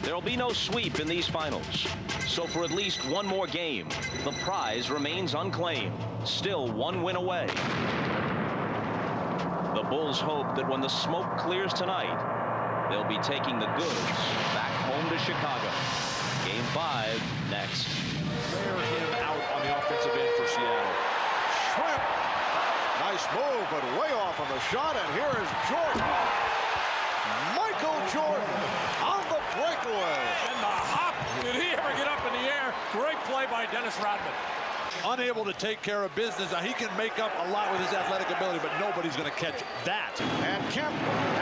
There'll be no sweep in these finals. So for at least one more game, the prize remains unclaimed, still one win away. The Bulls hope that when the smoke clears tonight, they'll be taking the goods back home to Chicago. Game 5 next. Wear him out on the offensive end for Seattle. Shrimp. Nice move, but way off on the shot, and here is Jordan. Michael Jordan on the breakaway. And the hop. Did he ever get up in the air? Great play by Dennis Rodman. Unable to take care of business. Now, he can make up a lot with his athletic ability, but nobody's going to catch that. And Kemp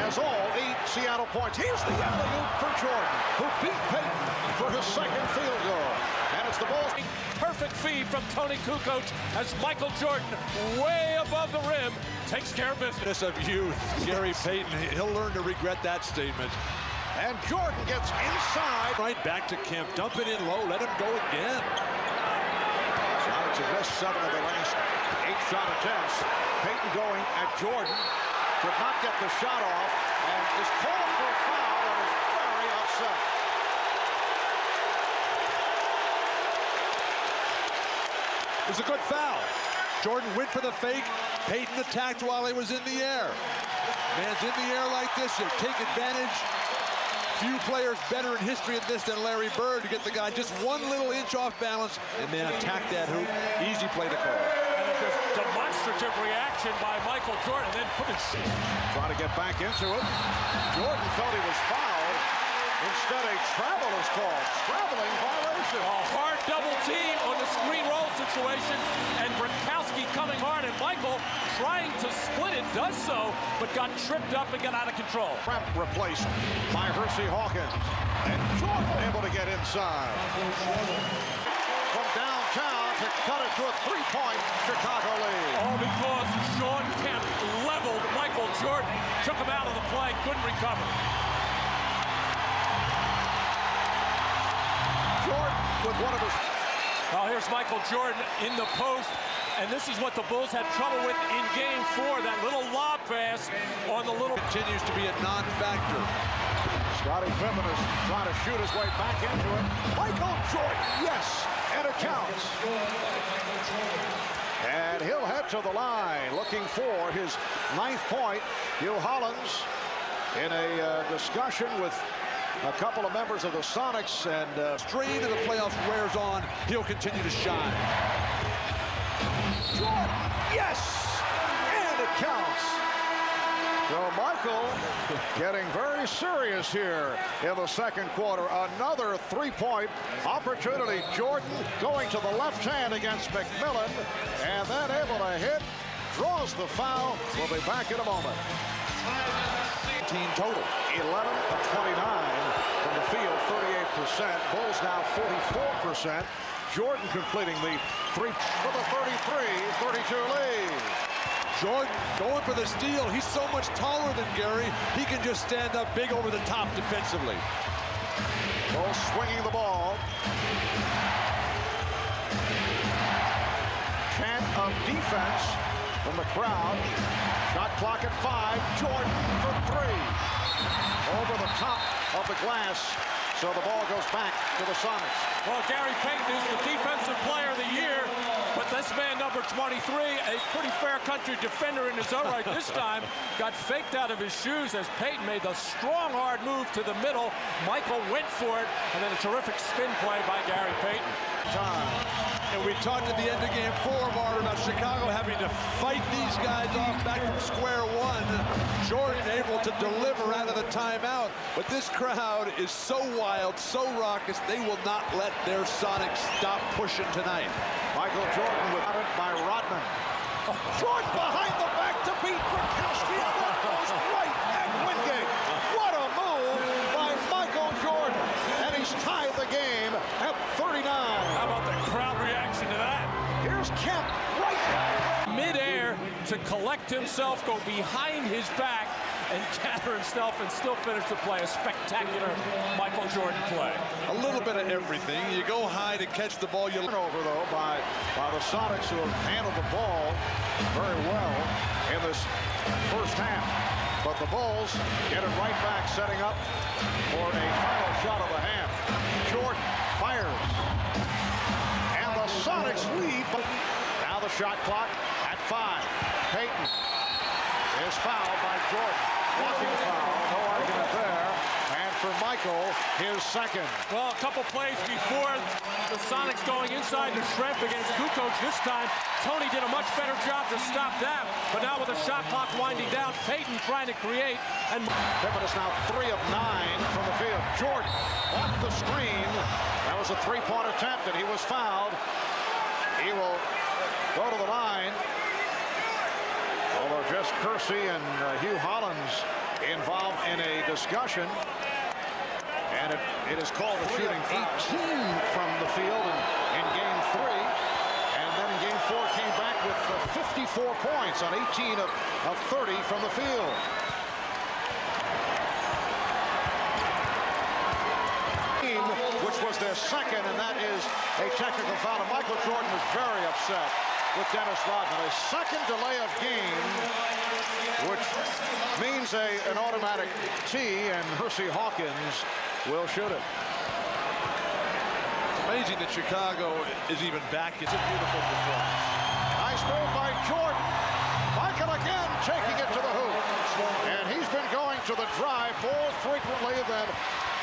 has all 8 Seattle points. Here's the alley-oop for Jordan, who beat Payton for his second field goal. And it's the Bulls. Perfect feed from Tony Kukoc as Michael Jordan, way above the rim, takes care of business. Of youth, Gary Payton, he'll learn to regret that statement. And Jordan gets inside. Right back to Kemp. Dump it in low. Let him go again. Sonics have missed 7 of the last 8 shot attempts. Payton going at Jordan. Could not get the shot off and is called for a foul and is very upset. It was a good foul. Jordan went for the fake. Payton attacked while he was in the air. Man's in the air like this, you take advantage. Few players better in history at this than Larry Bird to get the guy just 1 little inch off balance and then attack that hoop. Easy play to call. And a demonstrative reaction by Michael Jordan. Then put his... Trying to get back into it. Jordan thought he was fouled. Instead, a travel is called. Traveling violation. A hard double team on the screen roll situation, and Gronkowski coming hard, and Michael trying to split it, does so, but got tripped up and got out of control. Trap replaced by Hersey Hawkins. And Jordan able to get inside. From downtown to cut it to a 3-point Chicago lead. All because Shawn Kemp leveled Michael Jordan, took him out of the play, couldn't recover. Jordan with one of his... Now here's Michael Jordan in the post, and this is what the Bulls had trouble with in Game 4, that little lob pass on the little... Continues to be a non-factor. Scottie Pippen is trying to shoot his way back into it. Michael Jordan, yes, and it counts. And he'll head to the line looking for his 9th point. Hugh Hollins in a discussion with a couple of members of the Sonics, and Strain of the playoffs wears on, he'll continue to shine. Jordan, yes, and it counts. So Michael getting very serious here in the second quarter. Another 3-point opportunity. Jordan going to the left hand against McMillan, and then able to hit, draws the foul. We'll be back in a moment. 18 total. 11 of 29 from the field, 38%. Bulls now 44%. Jordan completing the 3 for the 33-32 lead. Jordan going for the steal. He's so much taller than Gary. He can just stand up big over the top defensively. Bulls swinging the ball. Chant of defense from the crowd. Shot clock at 5. Jordan for 3. Over the top of the glass. So the ball goes back to the Sonics. Well, Gary Payton is the defensive player of the year, but this man, number 23, a pretty fair country defender in his own right this time, got faked out of his shoes as Payton made the strong, hard move to the middle. Michael went for it, and then a terrific spin play by Gary Payton. And we talked at the end of Game 4, Martin, about Chicago having to fight these guys off back from square one. Jordan able to deliver out of the timeout, but this crowd is so wild, so raucous, they will not let their Sonics stop pushing tonight. Michael Jordan without it by Rodman. Jordan behind the back to beat Gronkowski, and that goes right at Wingate. What a move by Michael Jordan, and he's tied the game at 39. How about the crowd reaction to that? Here's Kemp right Mid-air to collect himself, go behind his back, and gather himself and still finish the play. A spectacular Michael Jordan play. A little bit of everything. You go high to catch the ball. You Turnover, though, by the Sonics, who have handled the ball very well in this first half. But the Bulls get it right back, setting up for a final shot of the half. shot clock at 5. Payton is fouled by Jordan. Walking foul, no argument there. And for Michael, his second. Well, a couple plays before the Sonics going inside the shrimp against Kukoc this time. Tony did a much better job to stop that. But now with the shot clock winding down, Payton trying to create. And Pippen is now 3 of 9 from the field. Jordan off the screen. That was a three-point attempt, and he was fouled. He will go to the line. Although Jess Kersey and Hugh Hollins involved in a discussion. And it is called a shooting 18 from the field in Game 3. And then in Game 4 came back with 54 points on 18 of 30 from the field. Which was their second, and that is a technical foul. And Michael Jordan was very upset with Dennis Rodman. A second delay of game, which means an automatic tee, and Hersey Hawkins will shoot it. Amazing that Chicago is even back. It's a beautiful performance. Nice move by Jordan. Michael again taking it to the hoop. And he's been going to the drive more frequently than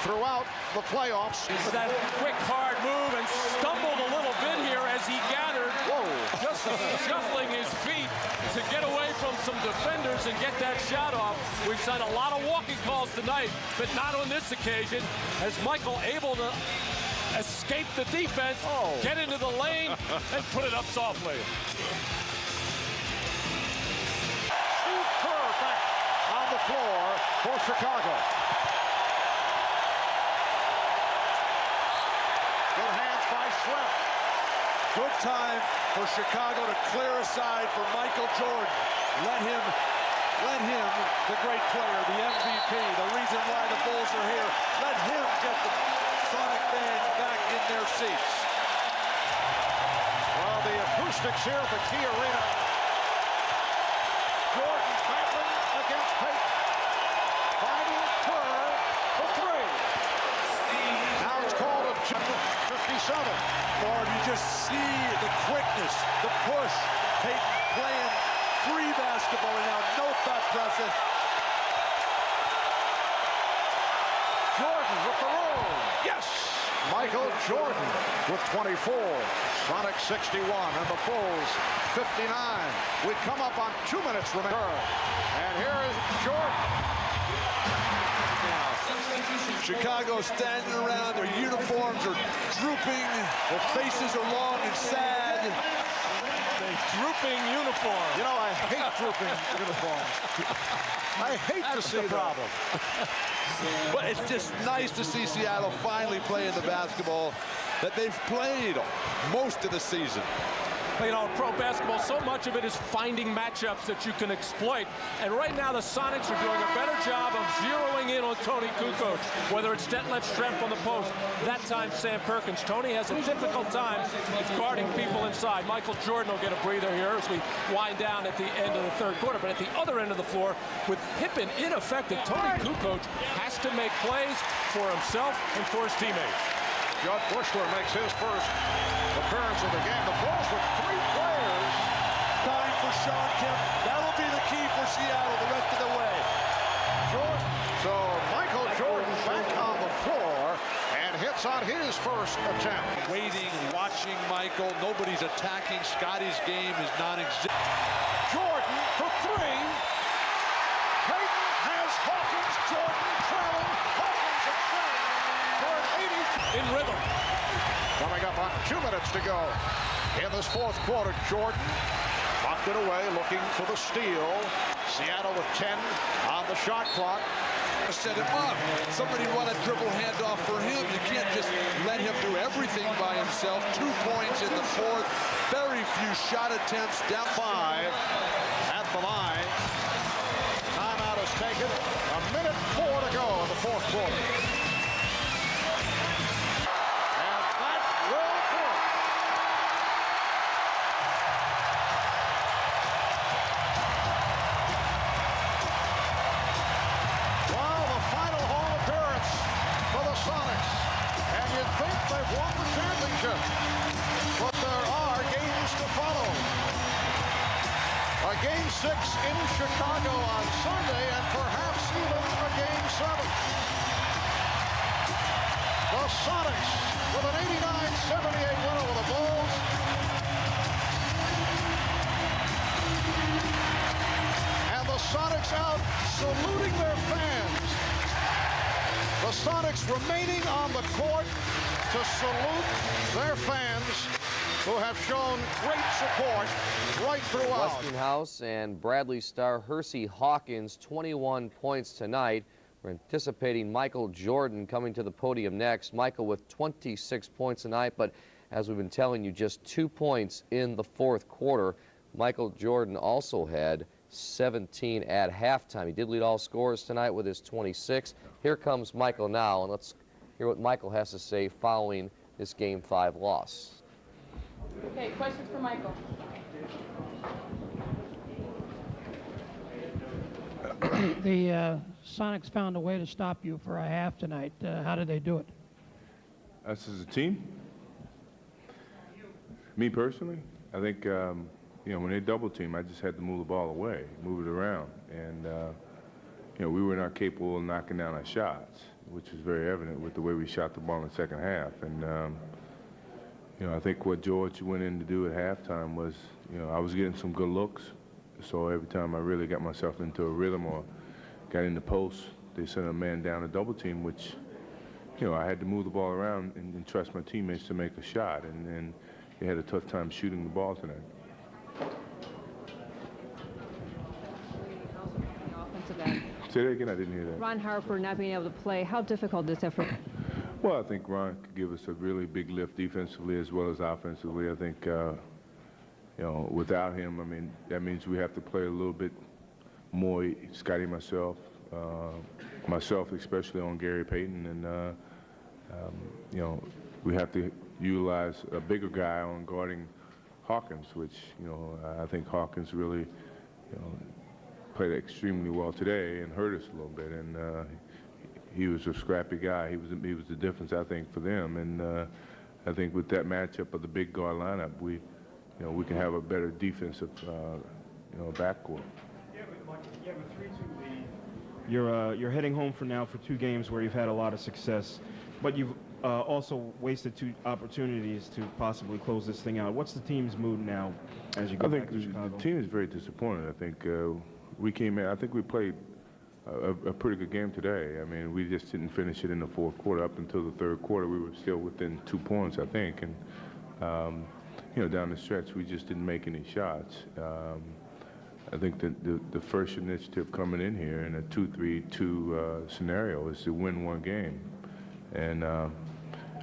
throughout the playoffs. that quick, hard move, and stumbled a little bit here as he gathered. Whoa. Just shuffling his feet to get away from some defenders and get that shot off. We've seen a lot of walking calls tonight, but not on this occasion, as Michael able to escape the defense, get into the lane, and put it up softly. Steve Kerr back on the floor for Chicago. Good hands by Swift. Good time for Chicago to clear aside for Michael Jordan. Let him, the great player, the MVP, the reason why the Bulls are here, let him get the Sonic fans back in their seats. Well, the acoustics here at the Key Arena. Jordan battling against Payton. Finding Kerr for 3. Now it's called a 57. Lord, you just see the quickness, the push. Payton playing free basketball and now no thought process. Jordan with the roll. Yes! Michael Jordan with 24. Sonic 61 and the Bulls 59. We come up on 2 minutes remaining. And here is Jordan. Chicago standing around, their uniforms are drooping, their faces are long and sad. Drooping uniform. You know, I hate drooping uniforms. I hate to see the problem. But it's just nice to see Seattle finally playing the basketball that they've played most of the season. You know, pro basketball, so much of it is finding matchups that you can exploit. And right now, the Sonics are doing a better job of zeroing in on Tony Kukoc, whether it's Detlef Schrempf on the post, that time Sam Perkins. Tony has a difficult time guarding people inside. Michael Jordan will get a breather here as we wind down at the end of the third quarter. But at the other end of the floor, with Pippen ineffective, Tony Kukoc has to make plays for himself and for his teammates. Judd Bushler makes his first appearance of the game. The Bulls with 3 players. Time for Shawn Kemp. That'll be the key for Seattle the rest of the way. Jordan. So Michael Jordan back on the floor and hits on his first attempt. Waiting, watching Michael. Nobody's attacking. Scotty's game is non-existent. Jordan for 3. Payton has Hawkins. Jordan trailing. Hawkins at center for an 80. In rhythm. Coming up on 2 minutes to go in this fourth quarter. Jordan locked it away, looking for the steal. Seattle with 10 on the shot clock. Set him up. Somebody want a dribble handoff for him. You can't just let him do everything by himself. 2 points in the fourth. Very few shot attempts. Down 5 at the line. Timeout is taken. 1:04 to go in the fourth quarter. And that will do it. Well, the final home appearance for the Sonics. And you'd think they've won the championship. But there are games to follow. A Game 6 in Chicago on Sunday, and perhaps even a Game 7. The Sonics with an 89-78 win over the Bulls. And the Sonics out saluting their fans. The Sonics remaining on the court to salute their fans who have shown great support right throughout. Westinghouse and Bradley star Hersey Hawkins, 21 points tonight. We're anticipating Michael Jordan coming to the podium next. Michael with 26 points tonight, but as we've been telling you, just 2 points in the fourth quarter. Michael Jordan also had 17 at halftime. He did lead all scorers tonight with his 26. Here comes Michael now, and let's hear what Michael has to say following this Game 5 loss. Okay, questions for Michael. The Sonics found a way to stop you for a half tonight. How did they do it? Us as a team? Me personally? I think, you know, when they double team, I just had to move the ball away, move it around. And, you know, we were not capable of knocking down our shots, which was very evident with the way we shot the ball in the second half. And, you know, I think what George went in to do at halftime was, you know, I was getting some good looks. So every time I really got myself into a rhythm or got in the post, they sent a man down a double team, which, you know, I had to move the ball around and trust my teammates to make a shot. And they had a tough time shooting the ball tonight. Say that again, I didn't hear that. Ron Harper not being able to play, how difficult is that for? Well, I think Ron could give us a really big lift defensively as well as offensively. I think, you know, without him, I mean, that means we have to play a little bit more, Scotty, myself especially on Gary Payton, and, you know, we have to utilize a bigger guy on guarding Hawkins, which, you know, I think Hawkins really, you know, played extremely well today and hurt us a little bit, and he was a scrappy guy. He was the difference, I think, for them, and I think with that matchup of the big guard lineup, you know, we can have a better defensive, you know, backcourt. You have a 3-2 lead. You're heading home for now for 2 games where you've had a lot of success, but you've also wasted 2 opportunities to possibly close this thing out. What's the team's mood now as you go back to Chicago? The team is very disappointed. I think we came in. I think we played a pretty good game today. I mean, we just didn't finish it in the fourth quarter. Up until the third quarter, we were still within 2 points, I think, and. You know, down the stretch, we just didn't make any shots. I think that the first initiative coming in here in a 2-3-2 scenario is to win 1 game. And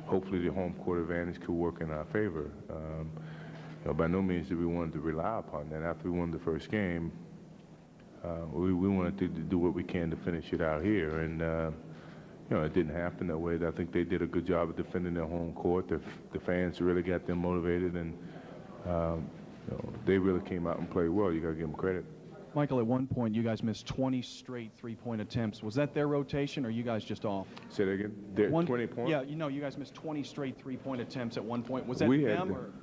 hopefully the home court advantage could work in our favor. You know, by no means did we want to rely upon that. After we won the first game, we wanted to do what we can to finish it out here. And you know, it didn't happen that way. I think they did a good job of defending their home court. The fans really got them motivated, and you know, they really came out and played well. You got to give them credit. Michael, at one point, you guys missed 20 straight 3-point attempts. Was that their rotation, or you guys just off? Say that again? 20 points? Yeah, you know, you guys missed 20 straight 3-point attempts at one point. Was that them?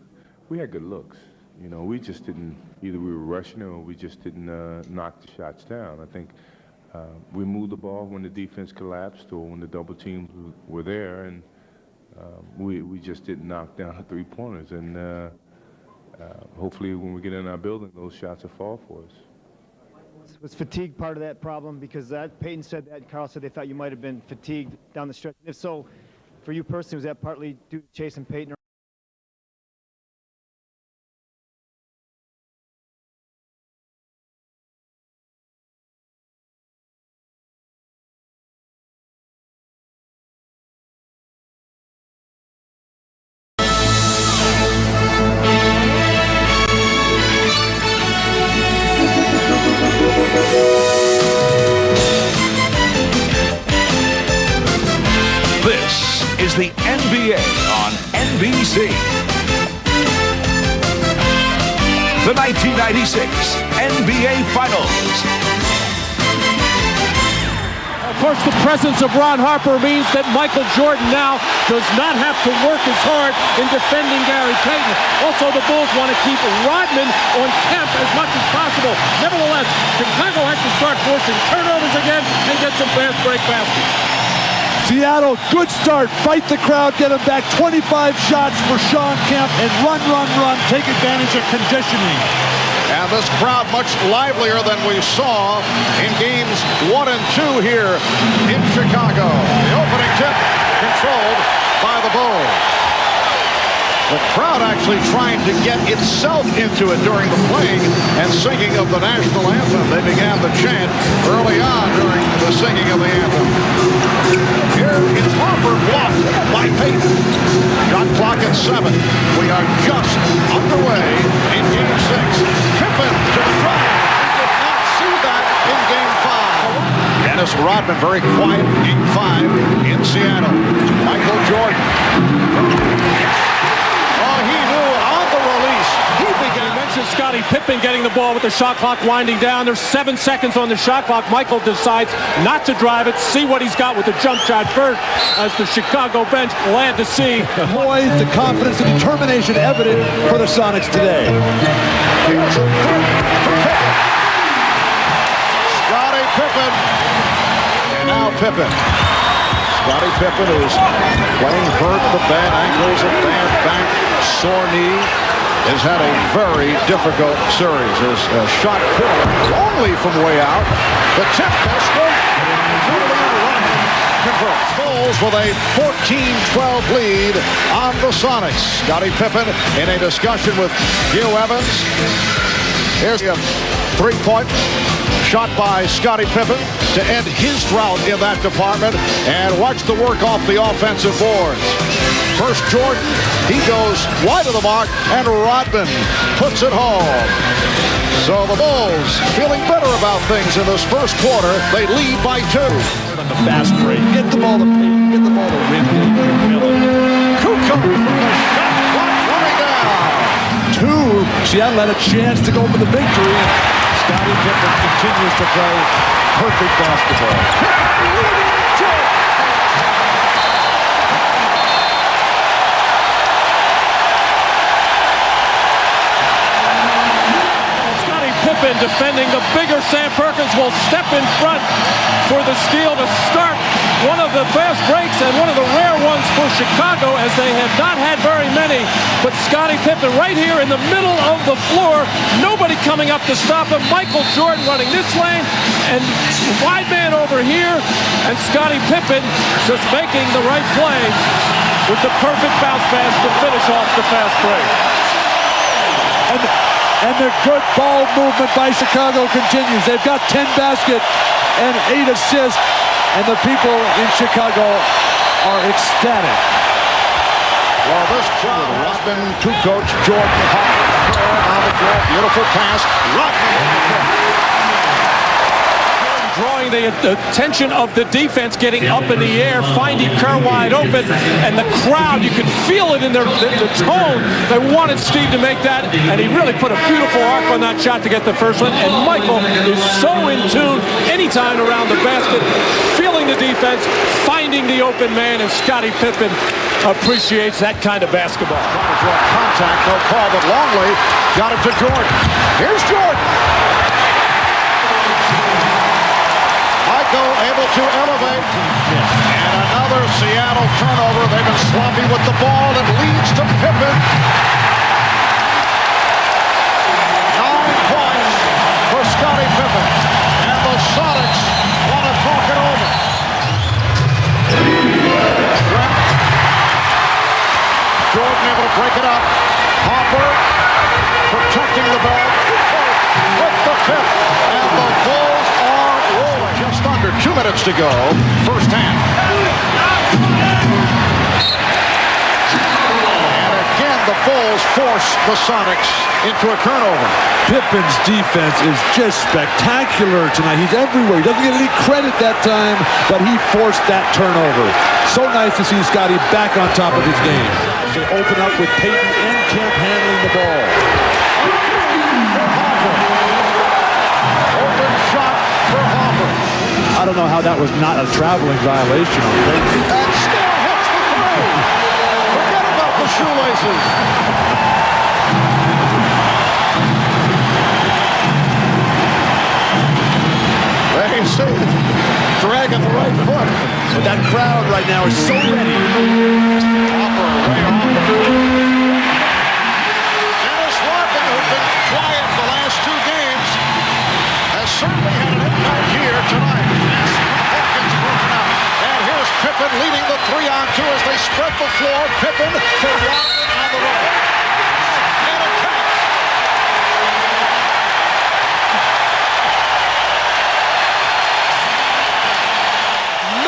We had good looks. You know, we just didn't, either we were rushing or we just didn't knock the shots down. I think we moved the ball when the defense collapsed or when the double teams were there, and we just didn't knock down the 3-pointers. And hopefully when we get in our building, those shots will fall for us. Was fatigue part of that problem? Because Payton said that, Carl said they thought you might have been fatigued down the stretch. If so, for you personally, was that partly due to Chase and Payton? This is the NBA on NBC. The 1996 NBA Finals. course, the presence of Ron Harper means that Michael Jordan now does not have to work as hard in defending Gary Payton. Also, the Bulls want to keep Rodman on Kemp as much as possible. Nevertheless, Chicago has to start forcing turnovers again and get some fast break baskets. Seattle, good start. Fight the crowd, get them back. 25 shots for Shawn Kemp, and run, take advantage of conditioning. And this crowd much livelier than we saw in games 1 and 2 here in Chicago. The opening tip controlled by the Bulls. The crowd actually trying to get itself into it during the playing and singing of the national anthem. They began the chant early on during the singing of the anthem. Here is Harper blocked by Payton. Shot clock at 7. We are just underway in Game 6. Pippen to the drive. We did not see that in Game 5. Dennis Rodman very quiet. Game 5 in Seattle. Michael Jordan. Scottie Pippen getting the ball with the shot clock winding down. There's 7 seconds on the shot clock. Michael decides not to drive it, see what he's got with the jump shot first, as the Chicago bench glad to see. Poise, the confidence and determination evident for the Sonics today. Scottie Pippen. And now Pippen. Scottie Pippen, who's playing hurt, the bad ankles, a bad back, sore knee, has had a very difficult series. His shot only from way out. The tip basket. Bulls with a 14-12 lead on the Sonics. Scottie Pippen in a discussion with Gil Evans. Here's a three-point shot by Scottie Pippen to end his drought in that department. And watch the work off the offensive boards. First Jordan, he goes wide of the mark, and Rodman puts it home. So the Bulls feeling better about things in this first quarter. They lead by 2. On the fast break, get the ball to Payton, get the ball to Ridley. Kukoc from the shot clock running down. 2. Seattle had a chance to go for the victory. Scottie Pippen continues to play perfect basketball. Defending the bigger Sam Perkins will step in front for the steal to start one of the fast breaks and one of the rare ones for Chicago, as they have not had very many. But Scottie Pippen right here in the middle of the floor, nobody coming up to stop him. Michael Jordan running this lane and wide man over here, and Scottie Pippen just making the right play with the perfect bounce pass to finish off the fast break. And the good ball movement by Chicago continues. They've got 10 baskets and 8 assists, and the people in Chicago are ecstatic. Well, this crowd has been to Coach Jordan Harper on the floor. Beautiful pass. Rodman. Drawing the attention of the defense, getting up in the air, finding Kerr wide open, and the crowd, you could feel it in their tone. They wanted Steve to make that, and he really put a beautiful arc on that shot to get the first one. And Michael is so in tune anytime around the basket, feeling the defense, finding the open man, and Scottie Pippen appreciates that kind of basketball. Trying to draw contact, no call, but Longley got it to Jordan. Here's Jordan. Michael able to elevate. And another Seattle turnover. They've been sloppy with the ball. It leads to Pippen. 9 points for Scottie Pippen. And the Sonics want to talk it over. Jordan able to break it up. Harper protecting the ball. With the tip. And the Bulls are rolling. Just under 2 minutes to go. First half. And again, the Bulls force the Sonics into a turnover. Pippen's defense is just spectacular tonight. He's everywhere. He doesn't get any credit that time, but he forced that turnover. So nice to see Scottie back on top of his game. To open up with Payton and Kemp handling the ball. Open shot for Harper. Out don't know how that was not a traveling violation on Payton. And still hits the three. Forget about the shoelaces. There you see it. Dragging the right foot. But that crowd right now is so ready. Hopper way off. Dennis Rodman, who's been quiet the last 2 games, has certainly had an impact here tonight. Hawkins broken out. And here's Pippen leading the 3-on-2 as they spread the floor. Pippen for Rodman on the right. And it counts.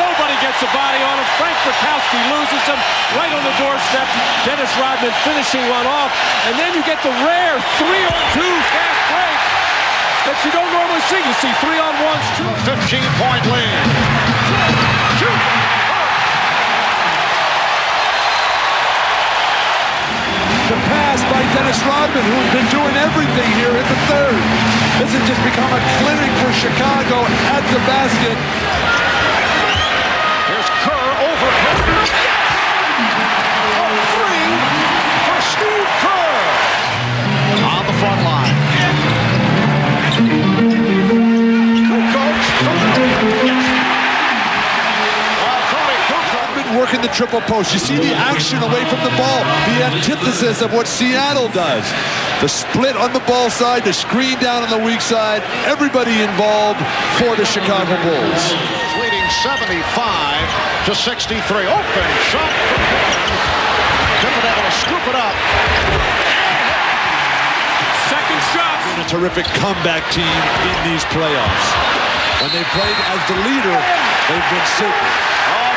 Nobody gets a body on him. Frank Bukowski loses him right on the doorstep. Dennis Rodman finishing one off. And then you get the rare 3-on-2 fast break that you don't normally see. You see 3-on-1s, 15-point lead. The pass by Dennis Rodman, who has been doing everything here in the third. This has just become a clinic for Chicago at the basket. Here's Kerr over Pippen. A 3 for Steve Kerr. On the front line. Working the triple post. You see the action away from the ball, the antithesis of what Seattle does. The split on the ball side, the screen down on the weak side, everybody involved for the Chicago Bulls. Leading 75-63. Open shot for Pippen able to scoop it up. Second shot. A terrific comeback team in these playoffs. When they played as the leader, they've been sacred.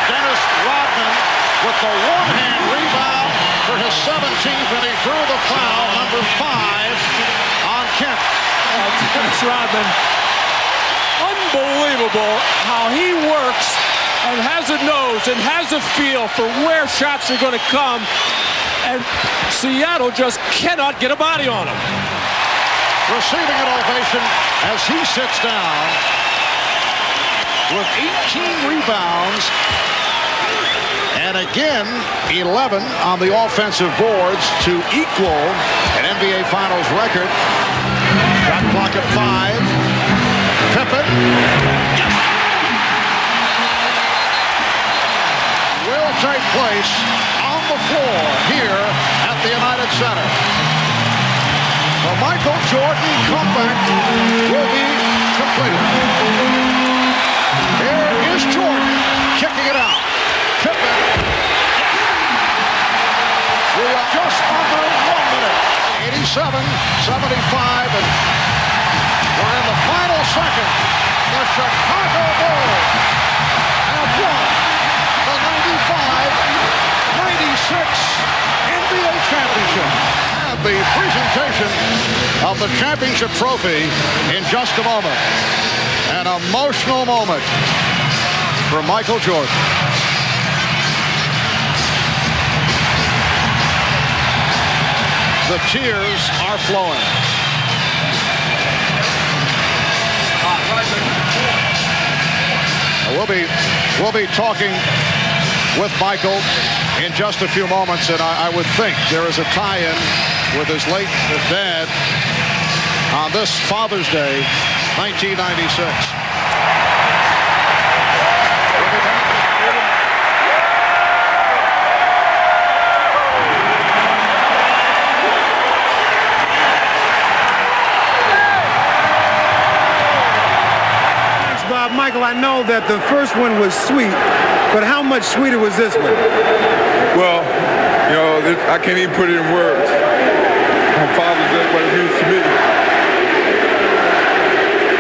Dennis Rodman with the one-hand rebound for his 17th, and he drew the foul, number 5, on Kent. Dennis Rodman, unbelievable how he works and has a nose and has a feel for where shots are going to come, and Seattle just cannot get a body on him. Receiving an ovation as he sits down with 18 rebounds. And again, 11 on the offensive boards to equal an NBA Finals record. Shot clock at 5. Pippen. Will take place on the floor here at the United Center. The Michael Jordan comeback will be completed. Here is Jordan kicking it out. Pippen. We are just under 1 minute. 87-75, and we're in the final second. The Chicago Bulls have won the 95-96 NBA championship. And the presentation of the championship trophy in just a moment. An emotional moment for Michael Jordan. The tears are flowing. We'll be talking with Michael in just a few moments, and I would think there is a tie-in with his late dad on this Father's Day, 1996. Michael, I know that the first one was sweet, but how much sweeter was this one? Well, you know, I can't even put it in words. My Father's Day, what it means to me.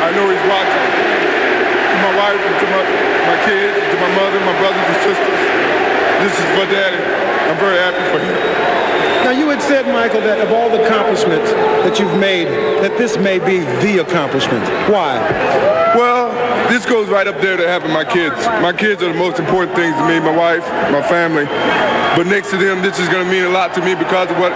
I know he's watching. To my wife, and to my kids, and to my mother, my brothers and sisters. This is for Daddy. I'm very happy for him. Now, you had said, Michael, that of all the accomplishments that you've made, that this may be the accomplishment. Why? Well, this goes right up there to having my kids. My kids are the most important things to me, my wife, my family. But next to them, this is going to mean a lot to me because of what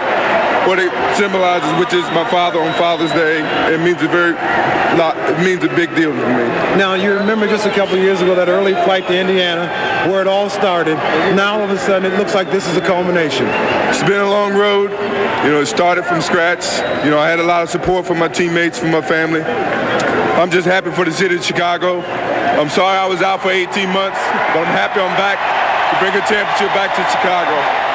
it symbolizes, which is my father on Father's Day. It means it means a big deal to me. Now, you remember just a couple of years ago that early flight to Indiana where it all started. Now, all of a sudden, it looks like this is a culmination. It's been a long road. You know, it started from scratch. You know, I had a lot of support from my teammates, from my family. I'm just happy for the city of Chicago. I'm sorry I was out for 18 months, but I'm happy I'm back to bring a championship back to Chicago.